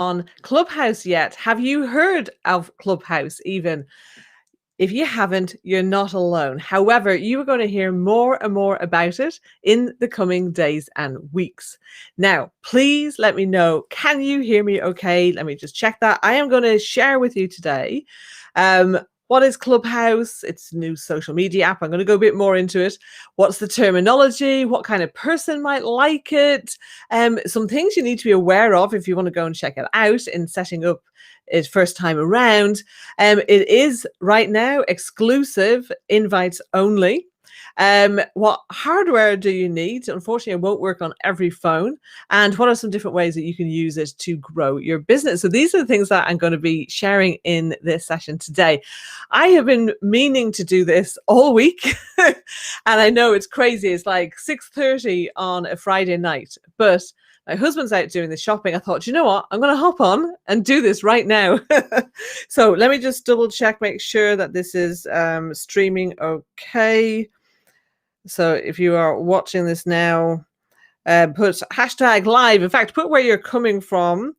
on Clubhouse yet? Have you heard of Clubhouse even? If you haven't, you're not alone. However, you are going to hear more and more about it in the coming days and weeks. Now, please let me know, can you hear me okay? Let me just check that. I am going to share with you today what is Clubhouse? It's a new social media app. I'm going to go a bit more into it. What's the terminology? What kind of person might like it? Some things you need to be aware of if you want to go and check it out in setting up it first time around. It is right now exclusive, invites only. What hardware do you need? Unfortunately, it won't work on every phone. And what are some different ways that you can use it to grow your business? So these are the things that I'm going to be sharing in this session today. I have been meaning to do this all week. And I know it's crazy. It's like 6:30 on a Friday night, but my husband's out doing the shopping. I thought, you know what? I'm going to hop on and do this right now. So let me just double check, make sure that this is streaming okay. So if you are watching this now, put hashtag live. In fact, put where you're coming from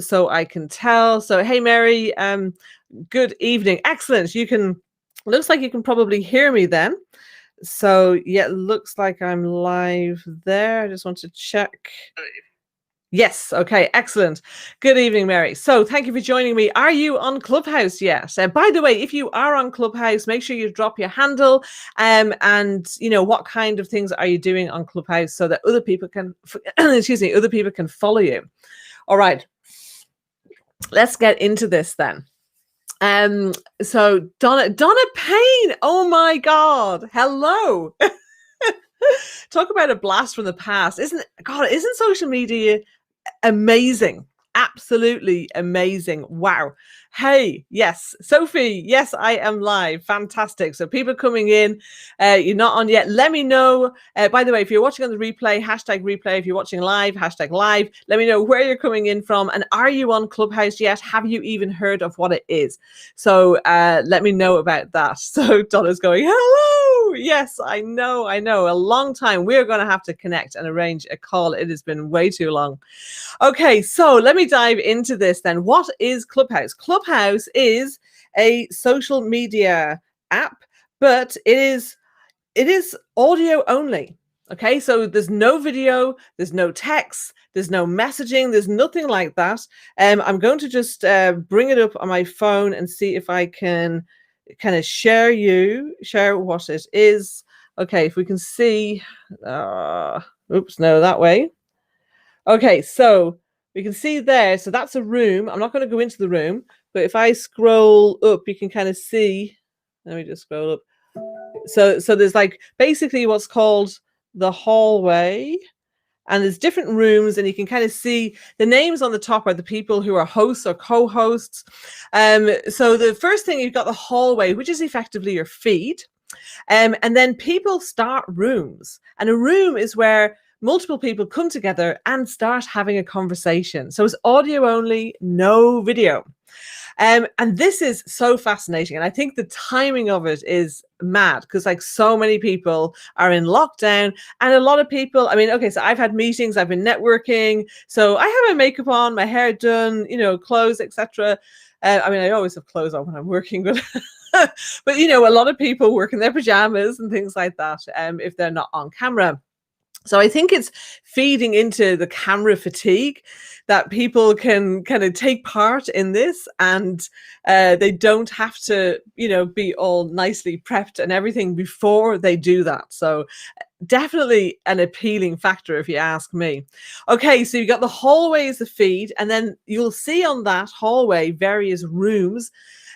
so I can tell. So, hey, Mary, good evening. Excellent. Looks like you can probably hear me then. So, yeah, looks like I'm live there. I just want to check. Yes. Okay. Excellent. Good evening, Mary. So thank you for joining me. Are you on Clubhouse yet? By the way, if you are on Clubhouse, make sure you drop your handle and, what kind of things are you doing on Clubhouse so that other people can, other people can follow you. All right. Let's get into this then. So Donna Payne. Oh my God. Hello. Talk about a blast from the past. Isn't social media amazing? Absolutely amazing. Wow. Hey, yes, Sophie, yes, I am live. Fantastic. So people coming in, you're not on yet. Let me know. By the way, if you're watching on the replay, hashtag replay. If you're watching live, hashtag live. Let me know where you're coming in from. And are you on Clubhouse yet? Have you even heard of what it is? So let me know about that. So Donna's going, hello. Yes, I know. A long time. We're going to have to connect and arrange a call. It has been way too long. Okay, so let me dive into this then. What is Clubhouse? Clubhouse is a social media app, but it is audio only. Okay, so there's no video, there's no text, there's no messaging, there's nothing like that. I'm going to just bring it up on my phone and see if I can kind of share what it is. Okay, if we can see, oops, no, that way. Okay, so we can see there. So that's a room. I'm not going to go into the room, but if I scroll up, you can kind of see. Let me just scroll up. So there's like basically what's called the hallway, and there's different rooms, and you can kind of see the names on the top are the people who are hosts or co-hosts. So the first thing, you've got the hallway, which is effectively your feed. And then people start rooms, and a room is where multiple people come together and start having a conversation. So it's audio only, no video. And this is so fascinating. And I think the timing of it is mad because like so many people are in lockdown, and a lot of people, so I've had meetings, I've been networking. So I have my makeup on, my hair done, clothes, etc. I always have clothes on when I'm working, but but a lot of people work in their pajamas and things like that if they're not on camera. So I think it's feeding into the camera fatigue that people can kind of take part in this, and they don't have to, be all nicely prepped and everything before they do that. So definitely an appealing factor if you ask me. Okay, so you've got the hallway as the feed, and then you'll see on that hallway various rooms.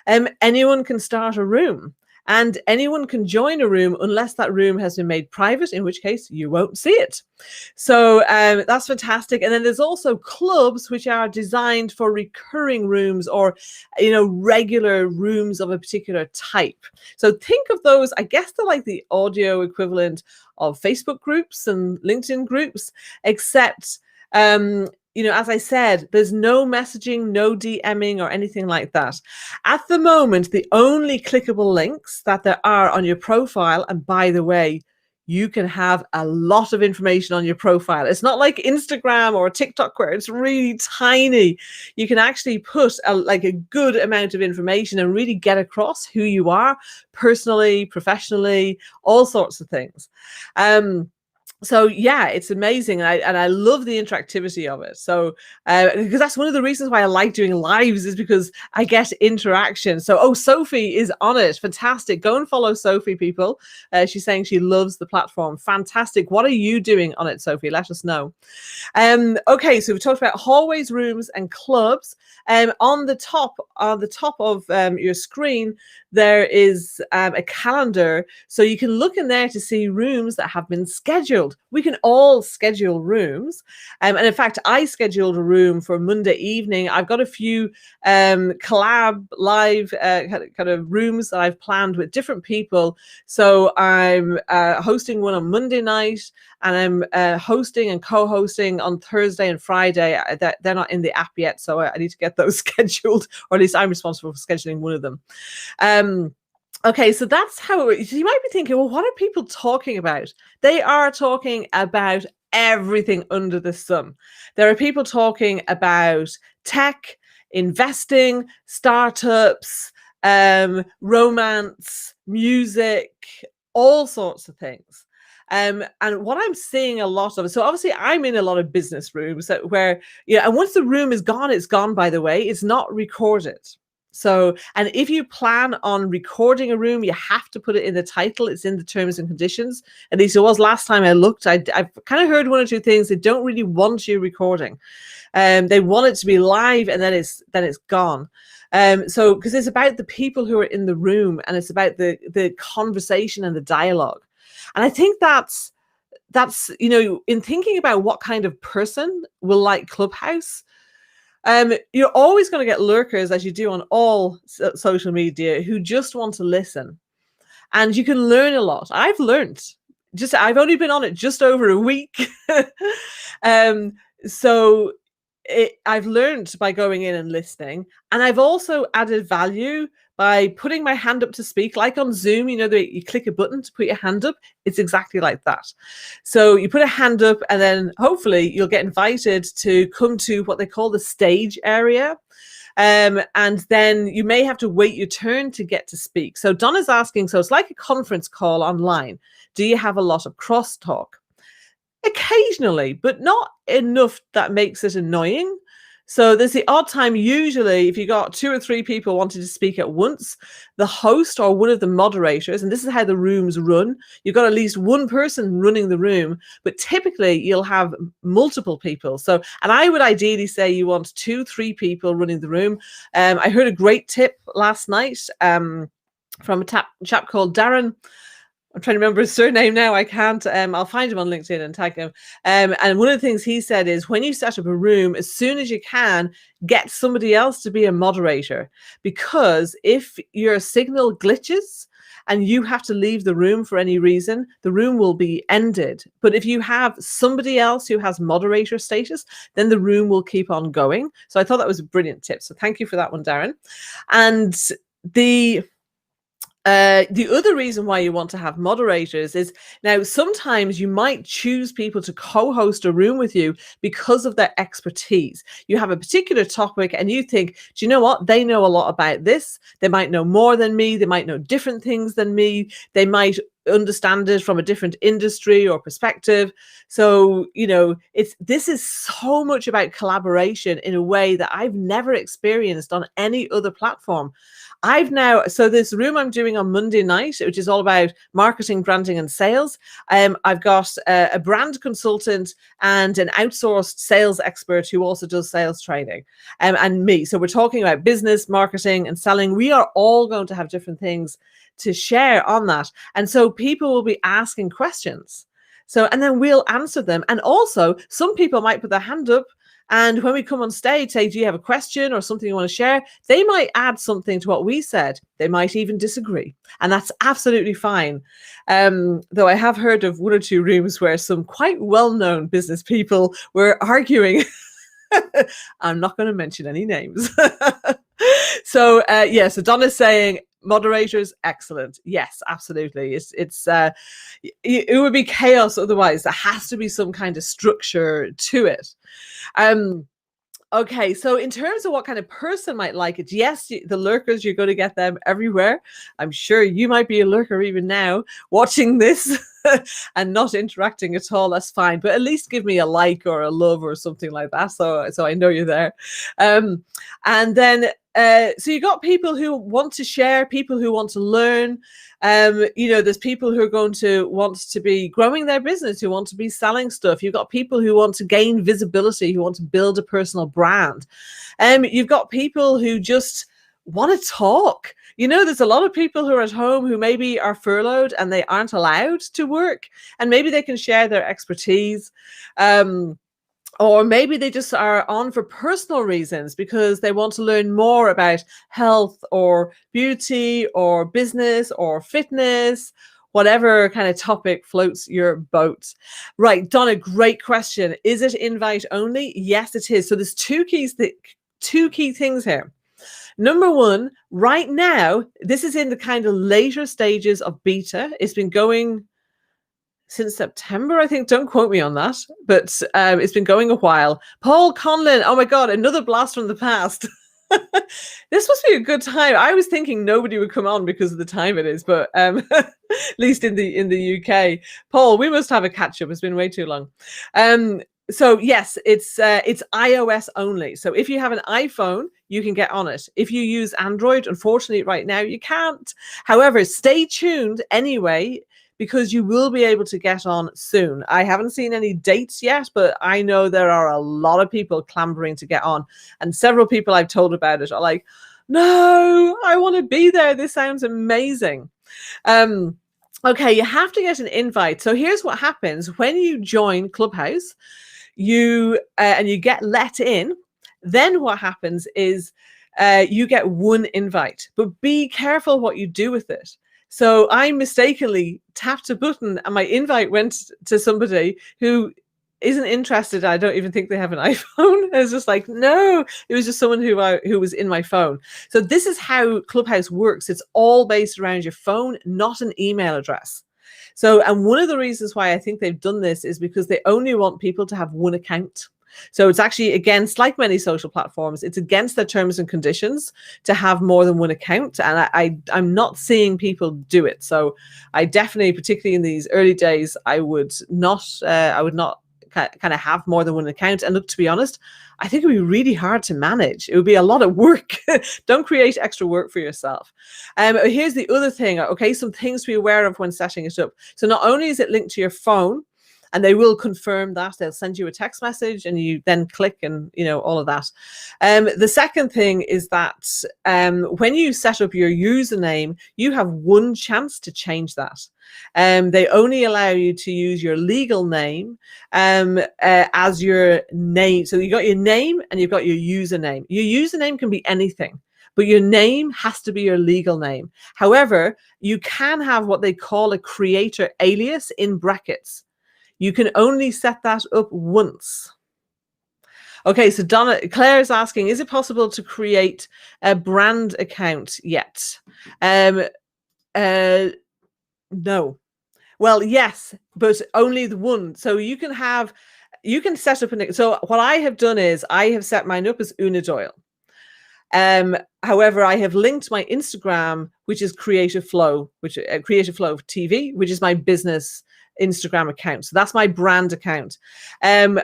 Anyone can start a room. And anyone can join a room unless that room has been made private, in which case you won't see it. So that's fantastic. And then there's also clubs which are designed for recurring rooms or, regular rooms of a particular type. So think of those, I guess they're like the audio equivalent of Facebook groups and LinkedIn groups, except as I said, there's no messaging, no DMing or anything like that. At the moment, the only clickable links that there are on your profile, and by the way, you can have a lot of information on your profile. It's not like Instagram or TikTok where it's really tiny. You can actually put a good amount of information and really get across who you are personally, professionally, all sorts of things. So yeah, it's amazing, and I love the interactivity of it. So because that's one of the reasons why I like doing lives, is because I get interaction. So Sophie is on it, fantastic. Go and follow Sophie, people. She's saying she loves the platform. Fantastic. What are you doing on it, Sophie? Let us know. Okay, so we've talked about hallways, rooms, and clubs. On the top of your screen, there is a calendar, so you can look in there to see rooms that have been scheduled. We can all schedule rooms, and in fact, I scheduled a room for Monday evening. I've got a few collab live kind of rooms that I've planned with different people. So I'm hosting one on Monday night, and I'm hosting and co-hosting on Thursday and Friday. They're not in the app yet, so I need to get those scheduled, or at least I'm responsible for scheduling one of them. Okay, so that's how you might be thinking, well, what are people talking about? They are talking about everything under the sun. There are people talking about tech, investing, startups, romance, music, all sorts of things. And what I'm seeing a lot of, so obviously I'm in a lot of business rooms where, and once the room is gone, it's gone, by the way, it's not recorded. So, and if you plan on recording a room, you have to put it in the title. It's in the terms and conditions. At least it was last time I looked. I've kind of heard one or two things. They don't really want you recording. They want it to be live, and then it's gone. So, because it's about the people who are in the room, and it's about the conversation and the dialogue. And I think that's in thinking about what kind of person will like Clubhouse. You're always going to get lurkers, as you do on all social media, who just want to listen, and you can learn a lot. I've learned. I've only been on it just over a week, so I've learned by going in and listening, and I've also added value by putting my hand up to speak, like on Zoom. You click a button to put your hand up. It's exactly like that. So you put a hand up, and then hopefully you'll get invited to come to what they call the stage area. And then you may have to wait your turn to get to speak. So Donna's asking, so it's like a conference call online. Do you have a lot of crosstalk? Occasionally, but not enough that makes it annoying. So there's the odd time, usually if you got 2 or 3 people wanting to speak at once, the host or one of the moderators, and this is how the rooms run, you've got at least one person running the room, but typically you'll have multiple people. So, and I would ideally say you want 2-3 people running the room. I heard a great tip last night from a chap called Darren. I'm trying to remember his surname now. I can't. I'll find him on LinkedIn and tag him. And one of the things he said is, when you set up a room, as soon as you can, get somebody else to be a moderator. Because if your signal glitches and you have to leave the room for any reason, the room will be ended. But if you have somebody else who has moderator status, then the room will keep on going. So I thought that was a brilliant tip. So thank you for that one, Darren. And the other reason why you want to have moderators is, now sometimes you might choose people to co-host a room with you because of their expertise. You have a particular topic and you think, do you know what? They know a lot about this. They might know more than me. They might know different things than me. They might understand it from a different industry or perspective. So, this is so much about collaboration in a way that I've never experienced on any other platform. So this room I'm doing on Monday night, which is all about marketing, branding, and sales. I've got a brand consultant and an outsourced sales expert who also does sales training, and me. So we're talking about business, marketing, and selling. We are all going to have different things to share on that. And so people will be asking questions. And then we'll answer them. And also some people might put their hand up, and when we come on stage, say, do you have a question or something you want to share? They might add something to what we said. They might even disagree. And that's absolutely fine. Though I have heard of 1 or 2 rooms where some quite well-known business people were arguing. I'm not going to mention any names. So Donna's saying moderators, excellent. Yes, absolutely. It would be chaos otherwise. There has to be some kind of structure to it. Okay, so in terms of what kind of person might like it, yes, the lurkers, you're going to get them everywhere. I'm sure you might be a lurker even now watching this and not interacting at all. That's fine, but at least give me a like or a love or something like that, so I know you're there. And then so you got people who want to share, people who want to learn. There's people who are going to want to be growing their business, who want to be selling stuff. You've got people who want to gain visibility, who want to build a personal brand. You've got people who just want to talk. There's a lot of people who are at home who maybe are furloughed and they aren't allowed to work, and maybe they can share their expertise. Or maybe they just are on for personal reasons because they want to learn more about health or beauty or business or fitness, whatever kind of topic floats your boat. Right, Donna, great question. Is it invite only? Yes, it is. So there's two key things here. Number one, right now, this is in the kind of later stages of beta. It's been going since September, I think. Don't quote me on that, but it's been going a while. Paul Conlon, oh my God, another blast from the past. This must be a good time. I was thinking nobody would come on because of the time it is, but at least in the UK. Paul, we must have a catch up. It's been way too long. So yes, it's iOS only. So if you have an iPhone, you can get on it. If you use Android, unfortunately, right now you can't. However, stay tuned anyway, because you will be able to get on soon. I haven't seen any dates yet, but I know there are a lot of people clambering to get on. And several people I've told about it are like, no, I want to be there. This sounds amazing. Okay, you have to get an invite. So here's what happens when you join Clubhouse, and you get let in. Then what happens is you get one invite, but be careful what you do with it. So I mistakenly tapped a button and my invite went to somebody who isn't interested. I don't even think they have an iPhone. I was just like, no, it was just someone who was in my phone. So this is how Clubhouse works. It's all based around your phone, not an email address. So, and one of the reasons why I think they've done this is because they only want people to have one account. So it's actually against, like many social platforms, it's against their terms and conditions to have more than one account. And I'm not seeing people do it. So I definitely, particularly in these early days, I would not kind of have more than one account. And look, to be honest, I think it would be really hard to manage. It would be a lot of work. Don't create extra work for yourself. Here's the other thing. Okay, some things to be aware of when setting it up. So not only is it linked to your phone, and they will confirm that. They'll send you a text message and you then click and, all of that. The second thing is that when you set up your username, you have one chance to change that. They only allow you to use your legal name as your name. So you got your name and you've got your username. Your username can be anything, but your name has to be your legal name. However, you can have what they call a creator alias in brackets. You can only set that up once. Okay, so Claire is asking, is it possible to create a brand account yet? No. Well, yes, but only the one. So you can set up so what I have done is I have set mine up as Una Doyle. However, I have linked my Instagram, which is Creative Flow TV, which is my business Instagram account. So that's my brand account. And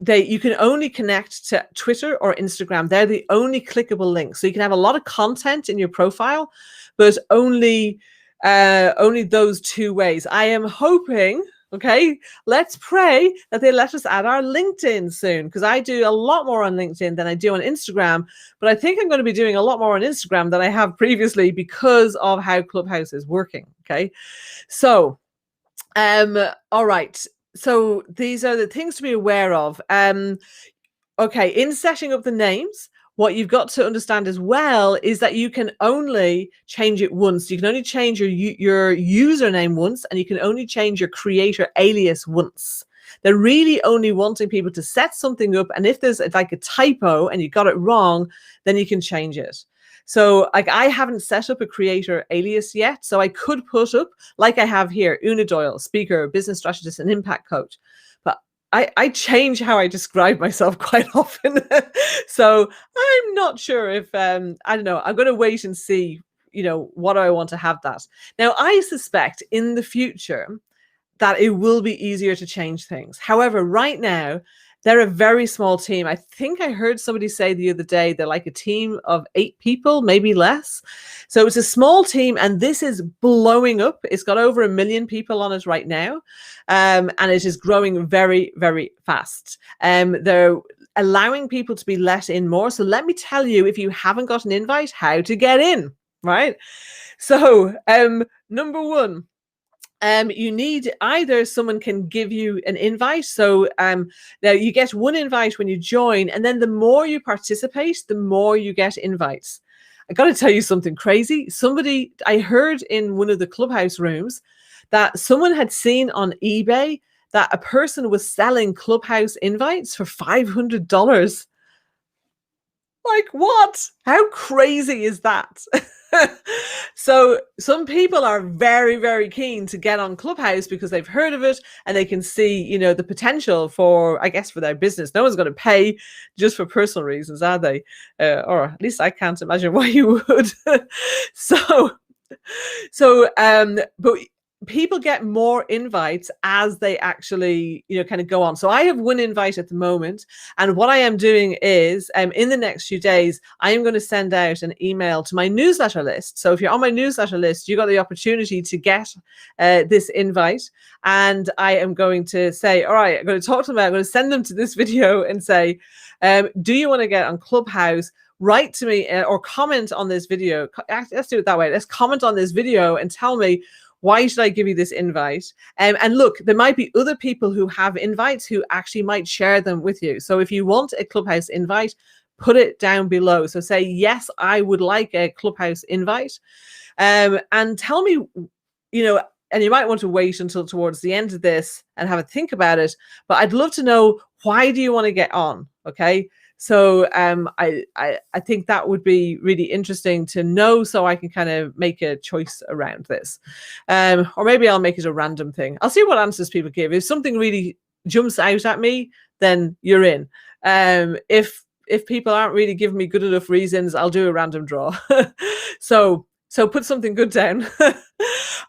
you can only connect to Twitter or Instagram. They're the only clickable links. So you can have a lot of content in your profile, but only those two ways. I am hoping, okay, let's pray that they let us add our LinkedIn soon, because I do a lot more on LinkedIn than I do on Instagram. But I think I'm going to be doing a lot more on Instagram than I have previously because of how Clubhouse is working. Okay. So all right. So these are the things to be aware of. Okay, in setting up the names, what you've got to understand as well is that you can only change it once. You can only change your username once, and you can only change your creator alias once. They're really only wanting people to set something up, and if there's like a typo and you got it wrong, then you can change it. So like I haven't set up a creator alias yet. So I could put up, like I have here, Una Doyle, speaker, business strategist, and impact coach. But I change how I describe myself quite often. So I'm not sure if, I don't know, I'm going to wait and see, what do I want to have that. Now, I suspect in the future that it will be easier to change things. However, right now, they're a very small team. I think I heard somebody say the other day they're like a team of 8 people, maybe less. So it's a small team, and this is blowing up. It's got over 1 million people on it right now, and it is growing very, very fast. They're allowing people to be let in more. So let me tell you, if you haven't got an invite, how to get in, right? So number one, you need either someone can give you an invite. So now you get one invite when you join, and then the more you participate, the more you get invites. I got to tell you something crazy. I heard in one of the Clubhouse rooms that someone had seen on eBay that a person was selling Clubhouse invites for $500. Like, what? How crazy is that? So some people are very, very keen to get on Clubhouse because they've heard of it and they can see, the potential for, I guess, for their business. No one's going to pay just for personal reasons, are they? Or at least I can't imagine why you would. But people get more invites as they actually, kind of go on. So I have one invite at the moment. And what I am doing is in the next few days, I am going to send out an email to my newsletter list. So if you're on my newsletter list, you got the opportunity to get this invite. And I am going to say, all right, I'm going to talk to them. I'm going to send them to this video and say, do you want to get on Clubhouse? Write to me or comment on this video. Let's do it that way. Let's comment on this video and tell me, why should I give you this invite? And look, there might be other people who have invites who actually might share them with you. So if you want a Clubhouse invite, put it down below. So say, yes, I would like a Clubhouse invite. And tell me, and you might want to wait until towards the end of this and have a think about it. But I'd love to know, why do you want to get on? Okay. So I think that would be really interesting to know, so I can kind of make a choice around this. Or maybe I'll make it a random thing. I'll see what answers people give. If something really jumps out at me, then you're in. If people aren't really giving me good enough reasons, I'll do a random draw. So put something good down.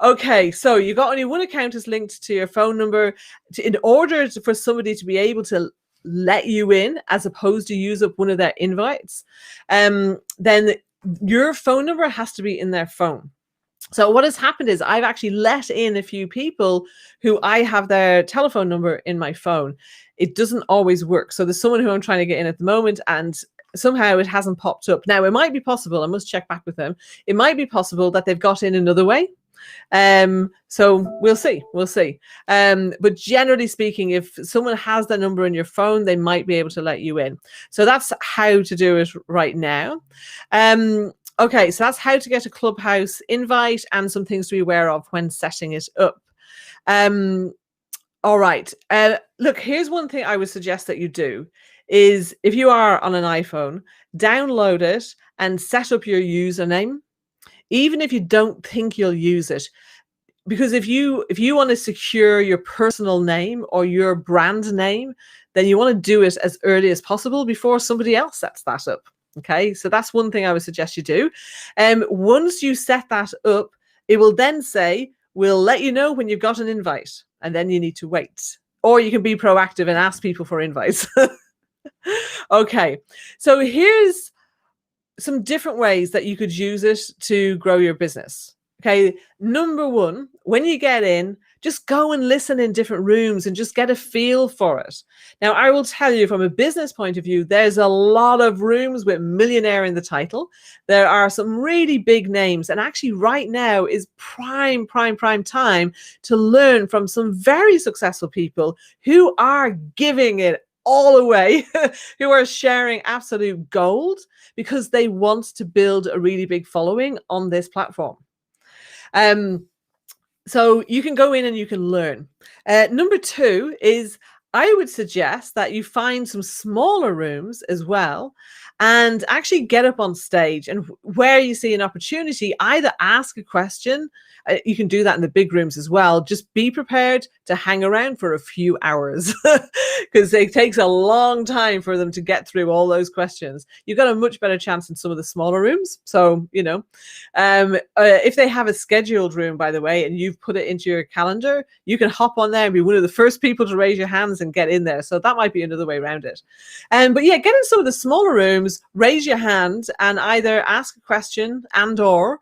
Okay, so you got only one account is linked to your phone number. In order for somebody to be able to let you in, as opposed to use up one of their invites, then your phone number has to be in their phone. So what has happened is I've actually let in a few people who I have their telephone number in my phone. It doesn't always work. So there's someone who I'm trying to get in at the moment, and somehow it hasn't popped up. Now, it might be possible, I must check back with them, it might be possible that they've got in another way. So we'll see. But generally speaking, if someone has the number in your phone, they might be able to let you in. So that's how to do it right now. Okay, so that's how to get a Clubhouse invite and some things to be aware of when setting it up. All right. Look, here's one thing I would suggest that you do is, if you are on an iPhone, download it and set up your username, even if you don't think you'll use it. Because if you want to secure your personal name or your brand name, then you want to do it as early as possible before somebody else sets that up. Okay, so that's one thing I would suggest you do. Once you set that up, it will then say, we'll let you know when you've got an invite, and then you need to wait. Or you can be proactive and ask people for invites. Okay, so here's some different ways that you could use it to grow your business. Okay, number one, when you get in, just go and listen in different rooms and just get a feel for it. Now, I will tell you, from a business point of view, there's a lot of rooms with millionaire in the title. There are some really big names, and actually right now is prime time to learn from some very successful people who are giving it all away, who are sharing absolute gold because they want to build a really big following on this platform. So you can go in and you can learn. Number two is, I would suggest that you find some smaller rooms as well, and actually get up on stage. And where you see an opportunity, either ask a question. You can do that in the big rooms as well. Just be prepared to hang around for a few hours because it takes a long time for them to get through all those questions. You've got a much better chance in some of the smaller rooms. So, if they have a scheduled room, by the way, and you've put it into your calendar, you can hop on there and be one of the first people to raise your hands and get in there. So that might be another way around it. But yeah, get in some of the smaller rooms, raise your hand and either ask a question or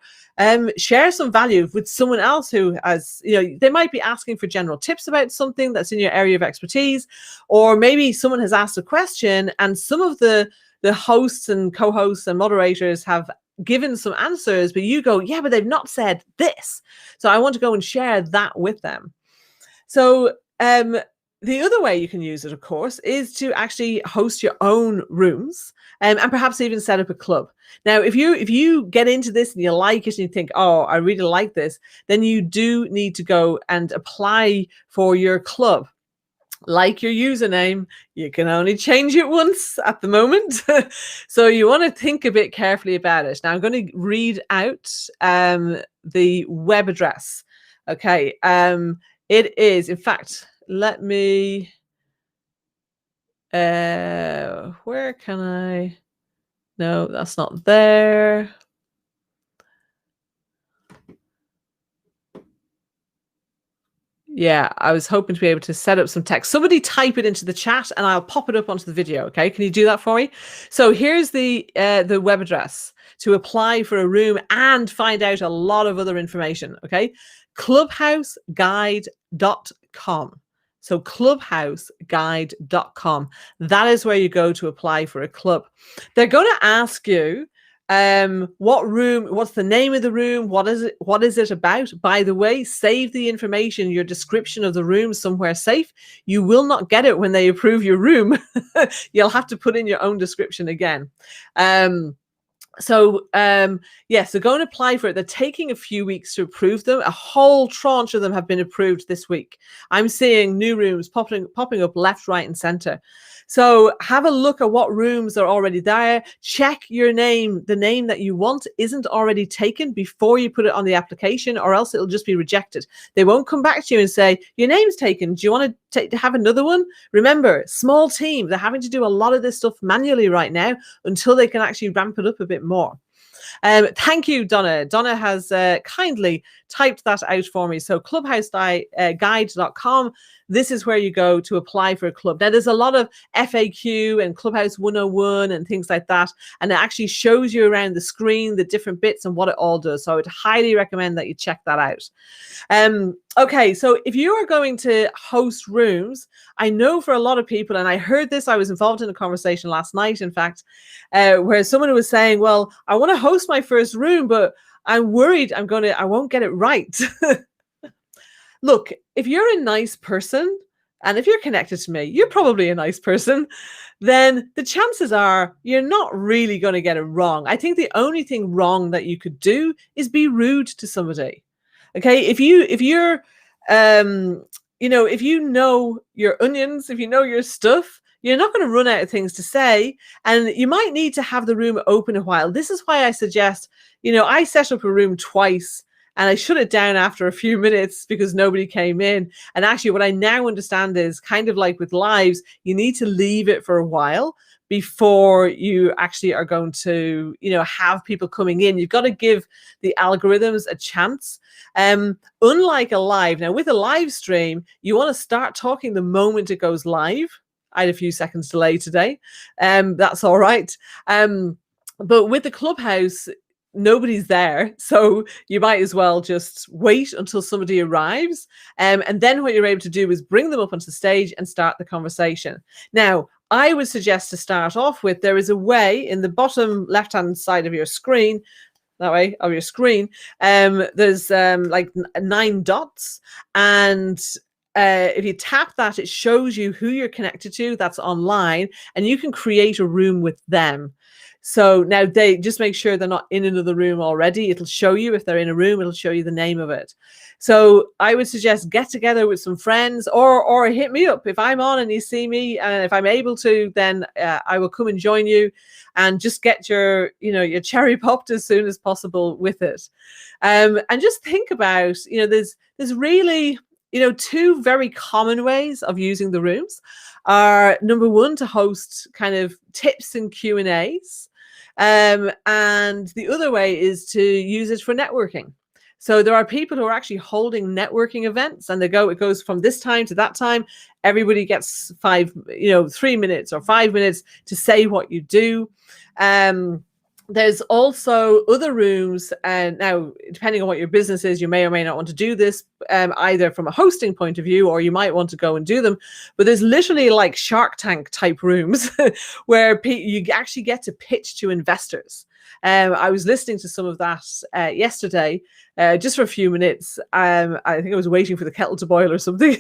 share some value with someone else who has, they might be asking for general tips about something that's in your area of expertise, or maybe someone has asked a question and some of the hosts and co-hosts and moderators have given some answers, but you go, yeah, but they've not said this. So I want to go and share that with them. So the other way you can use it, of course, is to actually host your own rooms and perhaps even set up a club. Now, if you get into this and you like it and you think, oh, I really like this, then you do need to go and apply for your club. Like your username, you can only change it once at the moment. So you want to think a bit carefully about it. Now I'm going to read out the web address. Okay. It is, in fact, let me, where can I, no, that's not there. Yeah, I was hoping to be able to set up some text. Somebody type it into the chat and I'll pop it up onto the video. Okay, can you do that for me? So here's the web address to apply for a room and find out a lot of other information. Okay, clubhouseguide.com. So clubhouseguide.com. That is where you go to apply for a club. They're going to ask you what room, what's the name of the room, what is it about. By the way, save the information, your description of the room somewhere safe. You will not get it when they approve your room. You'll have to put in your own description again. So go and apply for it. They're taking a few weeks to approve them. A whole tranche of them have been approved this week. I'm seeing new rooms popping up left, right, and center. So have a look at what rooms are already there. Check your name. The name that you want isn't already taken before you put it on the application, or else it'll just be rejected. They won't come back to you and say, your name's taken. Do you want to have another one? Remember, small team. They're having to do a lot of this stuff manually right now until they can actually ramp it up a bit more. Thank you, Donna. Donna has kindly typed that out for me. So clubhouseguide.com. This is where you go to apply for a club. Now, there's a lot of FAQ and Clubhouse 101 and things like that. And it actually shows you around the screen, the different bits and what it all does. So I would highly recommend that you check that out. Okay, so if you are going to host rooms, I know for a lot of people, and I heard this, I was involved in a conversation last night, in fact, where someone was saying, well, I want to host my first room, but I'm worried I won't get it right. Look, if you're a nice person, and if you're connected to me, you're probably a nice person, then the chances are you're not really going to get it wrong. I think the only thing wrong that you could do is be rude to somebody. Okay, if you know your onions, if you know your stuff, you're not going to run out of things to say, and you might need to have the room open a while. This is why I suggest, I set up a room twice and I shut it down after a few minutes because nobody came in. And actually what I now understand is kind of like with lives, you need to leave it for a while before you actually are going to, have people coming in. You've got to give the algorithms a chance. Unlike a live, now with a live stream, you want to start talking the moment it goes live. I had a few seconds delay today. That's all right. But with the Clubhouse, nobody's there, so you might as well just wait until somebody arrives, and then what you're able to do is bring them up onto the stage and start the conversation. Now, I would suggest to start off with, there is a way in the bottom left-hand side of your screen, there's like 9 dots, and if you tap that, it shows you who you're connected to that's online, and you can create a room with them. So now they just make sure they're not in another room already. It'll show you if they're in a room, it'll show you the name of it. So I would suggest get together with some friends, or hit me up if I'm on and you see me, and if I'm able to, then I will come and join you, and just get your cherry popped as soon as possible with it. And just think about, there's really, two very common ways of using the rooms are, number one, to host kind of tips and Q&As. And the other way is to use it for networking. So there are people who are actually holding networking events, and it goes from this time to that time. Everybody gets 3 minutes or 5 minutes to say what you do. There's also other rooms, and now depending on what your business is, you may or may not want to do this, either from a hosting point of view, or you might want to go and do them. But there's literally like Shark Tank type rooms where you actually get to pitch to investors. I was listening to some of that yesterday, just for a few minutes. I think I was waiting for the kettle to boil or something.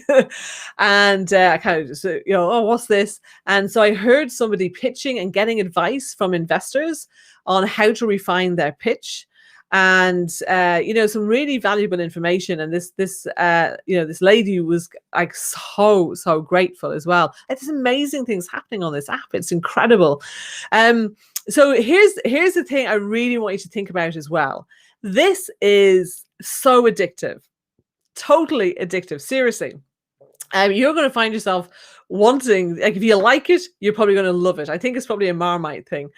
And I kind of just, oh, what's this? And so I heard somebody pitching and getting advice from investors on how to refine their pitch. And some really valuable information. And this lady was like so grateful as well. There's amazing things happening on this app. It's incredible. So here's the thing I really want you to think about as well. This is so addictive, totally addictive. Seriously. You're going to find yourself wanting, like, if you like it, you're probably going to love it. I think it's probably a Marmite thing.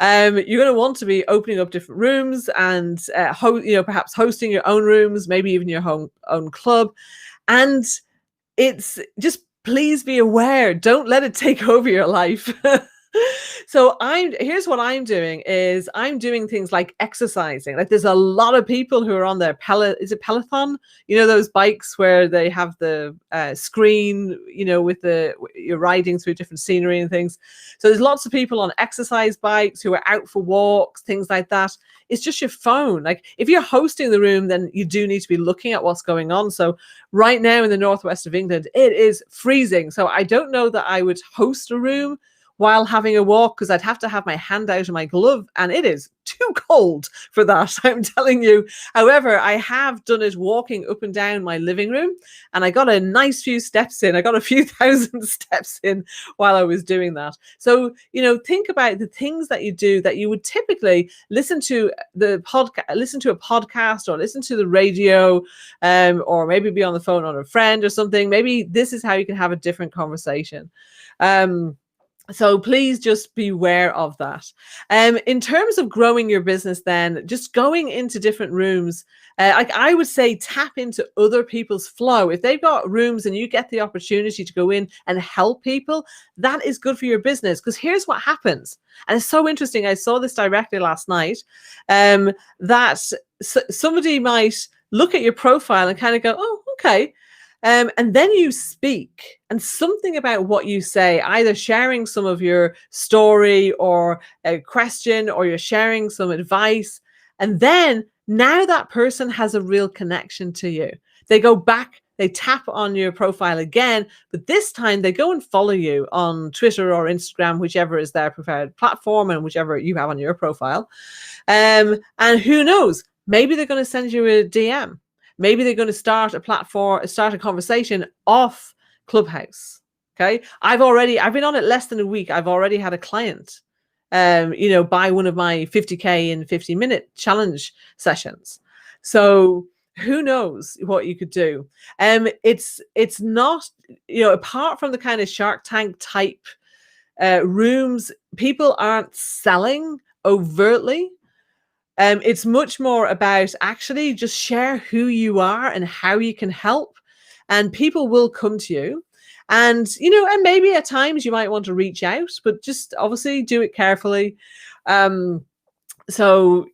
You're going to want to be opening up different rooms and, perhaps hosting your own rooms, maybe even your own club. And it's just, please be aware. Don't let it take over your life. So here's what I'm doing is I'm doing things like exercising. Like, there's a lot of people who are on their Peloton, those bikes where they have the screen, with you're riding through different scenery and things. So there's lots of people on exercise bikes who are out for walks, things like that. It's just your phone. Like, if you're hosting the room, then you do need to be looking at what's going on. So right now in the northwest of England, it is freezing. So I don't know that I would host a room while having a walk, because I'd have to have my hand out of my glove, and it is too cold for that, I'm telling you. However, I have done it walking up and down my living room, and I got a nice few steps in. I got a few thousand steps in while I was doing that. So, think about the things that you do that you would typically listen to a podcast, or listen to the radio, or maybe be on the phone on a friend or something. Maybe this is how you can have a different conversation. So please just beware of that. In terms of growing your business, then just going into different rooms, I would say tap into other people's flow. If they've got rooms and you get the opportunity to go in and help people, that is good for your business. Because here's what happens. And it's so interesting. I saw this directly last night, that somebody might look at your profile and kind of go, oh, okay. And then you speak, and something about what you say, either sharing some of your story or a question, or you're sharing some advice. And then now that person has a real connection to you. They go back, they tap on your profile again, but this time they go and follow you on Twitter or Instagram, whichever is their preferred platform and whichever you have on your profile. And who knows, maybe they're going to send you a DM. Maybe they're going to start a conversation off Clubhouse. Okay. I've been on it less than a week. I've already had a client, buy one of my 50K in 50-minute challenge sessions. So who knows what you could do? It's not, apart from the kind of Shark Tank type rooms, people aren't selling overtly. It's much more about actually just share who you are and how you can help, and people will come to you. And, and maybe at times you might want to reach out, but just obviously do it carefully. So,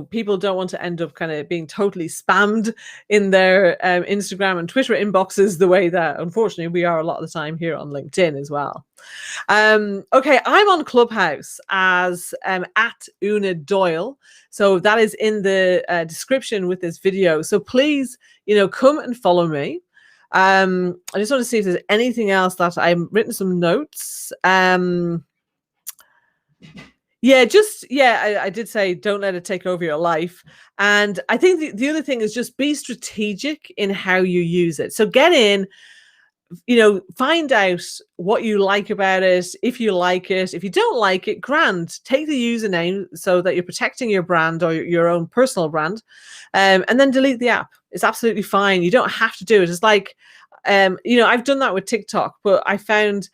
people don't want to end up kind of being totally spammed in their Instagram and Twitter inboxes the way that, unfortunately, we are a lot of the time here on LinkedIn as well. Okay, I'm on Clubhouse as at Una Doyle. So that is in the description with this video. So please, come and follow me. I just want to see if there's anything else that I've written some notes. Yeah, I did say don't let it take over your life. And I think the other thing is just be strategic in how you use it. So get in, find out what you like about it. If you like it, if you don't like it, grand. Take the username so that you're protecting your brand or your own personal brand, and then delete the app. It's absolutely fine. You don't have to do it. It's like, I've done that with TikTok, but I found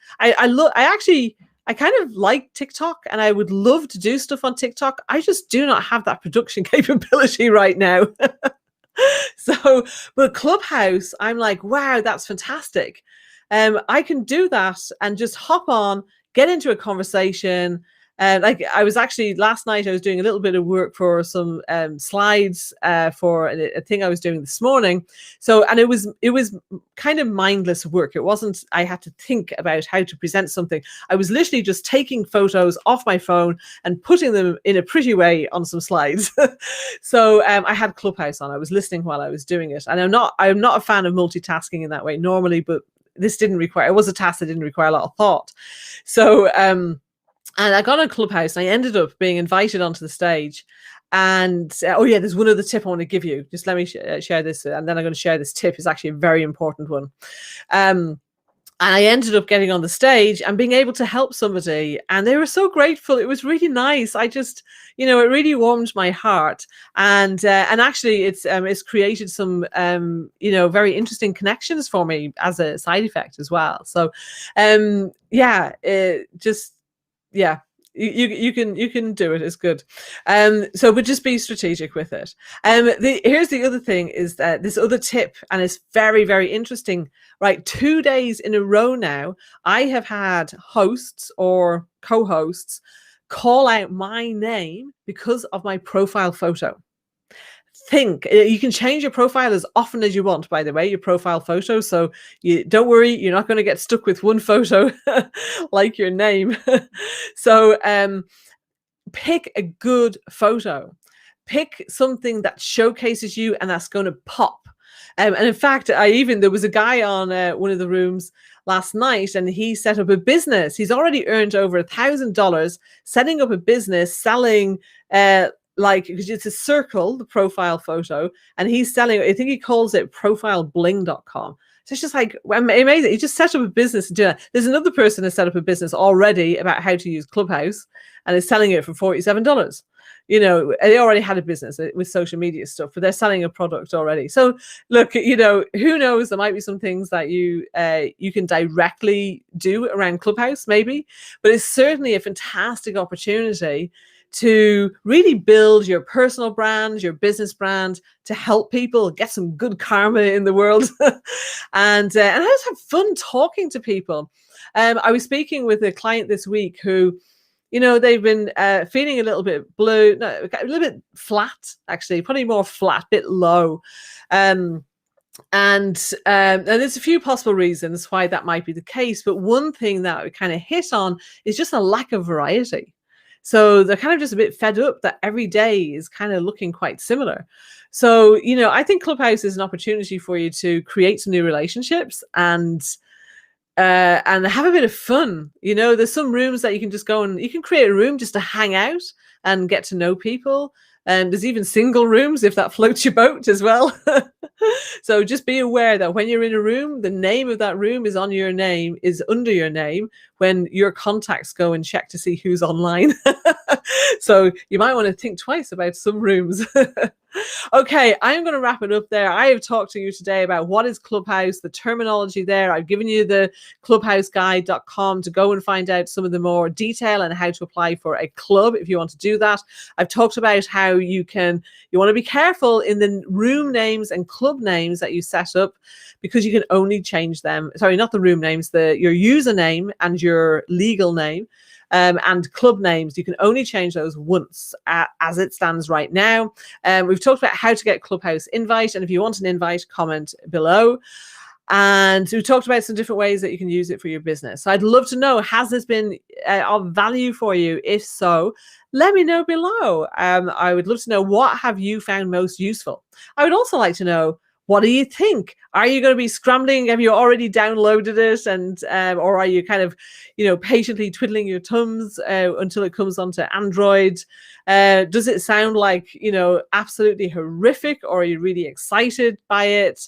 I kind of like TikTok and I would love to do stuff on TikTok. I just do not have that production capability right now. So, but Clubhouse, I'm like, wow, that's fantastic. I can do that and just hop on, get into a conversation. Like I was actually last night, I was doing a little bit of work for some slides for a thing I was doing this morning. So, and it was kind of mindless work. It wasn't. I had to think about how to present something. I was literally just taking photos off my phone and putting them in a pretty way on some slides. So I had Clubhouse on. I was listening while I was doing it, and I'm not a fan of multitasking in that way normally, but this didn't require. It was a task that didn't require a lot of thought. So. And I got on Clubhouse and I ended up being invited onto the stage. And there's one other tip I want to give you. Just let me share this. And then I'm going to share this tip. It's actually a very important one. And I ended up getting on the stage and being able to help somebody. And they were so grateful. It was really nice. I just, it really warmed my heart. And actually it's created some, very interesting connections for me as a side effect as well. So, you can do it. It's good. But just be strategic with it. Here's the other thing is that this other tip, and it's very, very interesting, right? 2 days in a row now, I have had hosts or co-hosts call out my name because of my profile photo. You can change your profile as often as you want, by the way, your profile photo. So you don't worry, you're not going to get stuck with one photo like your name. So pick a good photo. Pick something that showcases you and that's going to pop. And in fact, there was a guy on one of the rooms last night and he set up a business. He's already earned over $1,000 setting up a business selling because it's a circle, the profile photo, and he's selling, I think he calls it profilebling.com. So it's just like amazing. He just set up a business and do that. There's another person who set up a business already about how to use Clubhouse and is selling it for $47. They already had a business with social media stuff, but they're selling a product already. So look, who knows? There might be some things that you can directly do around Clubhouse, maybe, but it's certainly a fantastic opportunity to really build your personal brand, your business brand, to help people get some good karma in the world, and just have fun talking to people. I was speaking with a client this week who, they've been feeling a little bit blue, a little bit flat, actually, probably more flat, bit low. And there's a few possible reasons why that might be the case. But one thing that we kind of hit on is just a lack of variety. So they're kind of just a bit fed up that every day is kind of looking quite similar. So, I think Clubhouse is an opportunity for you to create some new relationships and have a bit of fun. There's some rooms that you can just go and you can create a room just to hang out and get to know people. And there's even single rooms if that floats your boat as well. So just be aware that when you're in a room, the name of that room is under your name when your contacts go and check to see who's online. So you might want to think twice about some rooms. Okay, I'm going to wrap it up there. I have talked to you today about what is Clubhouse, the terminology there. I've given you the clubhouseguide.com to go and find out some of the more detail and how to apply for a club if you want to do that. I've talked about how you want to be careful in the room names and club names that you set up, because you can only change them. Sorry, not the room names, your username and your legal name. And club names, you can only change those once as it stands right now. We've talked about how to get Clubhouse invite, and if you want an invite, comment below. And we talked about some different ways that you can use it for your business. So I'd love to know, has this been of value for you? If so, let me know below. I would love to know, what have you found most useful? I would also like to know, What do you think? Are you going to be scrambling? Have you already downloaded it, and or are you kind of, patiently twiddling your thumbs until it comes onto Android? Does it sound like, absolutely horrific, or are you really excited by it?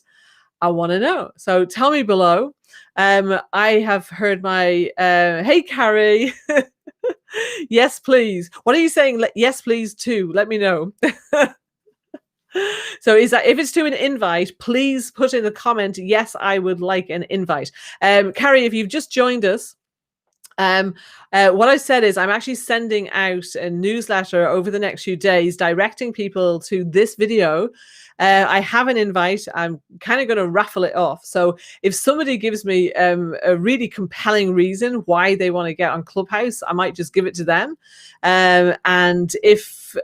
I want to know. So tell me below. I have heard my hey Carrie. Yes, please. What are you saying? Yes, please too. Let me know. So is that, if it's to an invite, please put in the comment, yes, I would like an invite. Carrie, if you've just joined us, what I said is I'm actually sending out a newsletter over the next few days directing people to this video. I have an invite. I'm kind of going to raffle it off. So if somebody gives me a really compelling reason why they want to get on Clubhouse, I might just give it to them. And if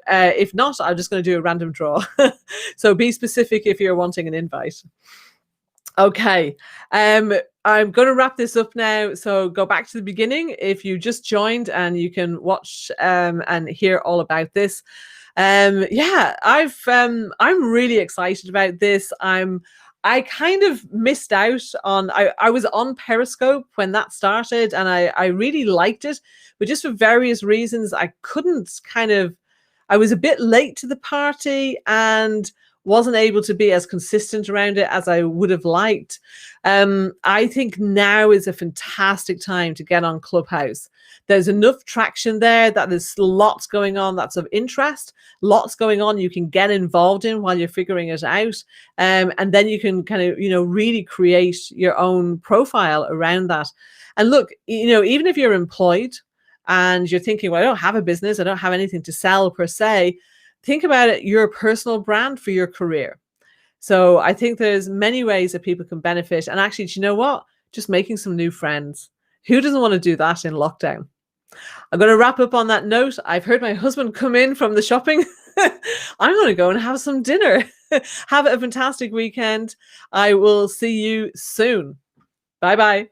not, I'm just going to do a random draw. So be specific if you're wanting an invite. Okay, I'm going to wrap this up now. So go back to the beginning if you just joined, and you can watch and hear all about this. Yeah, I'm really excited about this. I kind of missed out on, I was on Periscope when that started, and I really liked it, but just for various reasons, I was a bit late to the party and wasn't able to be as consistent around it as I would have liked. I think now is a fantastic time to get on Clubhouse. There's enough traction there that there's lots going on that's of interest, lots going on you can get involved in while you're figuring it out. And then you can kind of, really create your own profile around that. And look, even if you're employed and you're thinking, well, I don't have a business, I don't have anything to sell per se, think about it, your personal brand for your career. So I think there's many ways that people can benefit. And actually, do you know what? Just making some new friends. Who doesn't want to do that in lockdown? I'm going to wrap up on that note. I've heard my husband come in from the shopping. I'm going to go and have some dinner. Have a fantastic weekend. I will see you soon. Bye-bye.